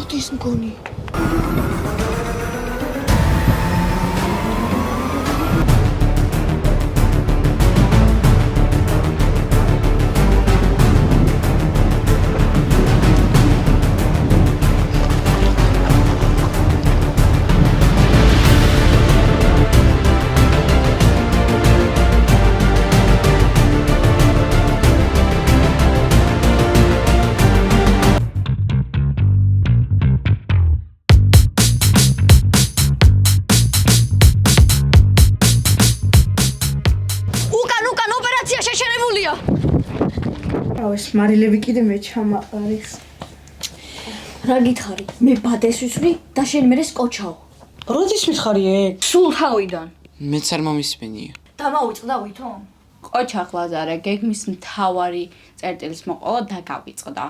ღვთის მგონი. უკან ოპერაცია შეშენებულია. ეს მარილები კიდე მე ჩამაყარეს. რა გითხარი? მე ბადეს ვისვრი და შენ მერე სკოჩაო. როდის მითხარი ეგ? სულ თავიდან. მეც არ მომისმენია. დამავიწყდა ვითომ? ყოჩახ ლაზარე გეგმის მთავარი წერტილის მოყოლა და გავიწყდა.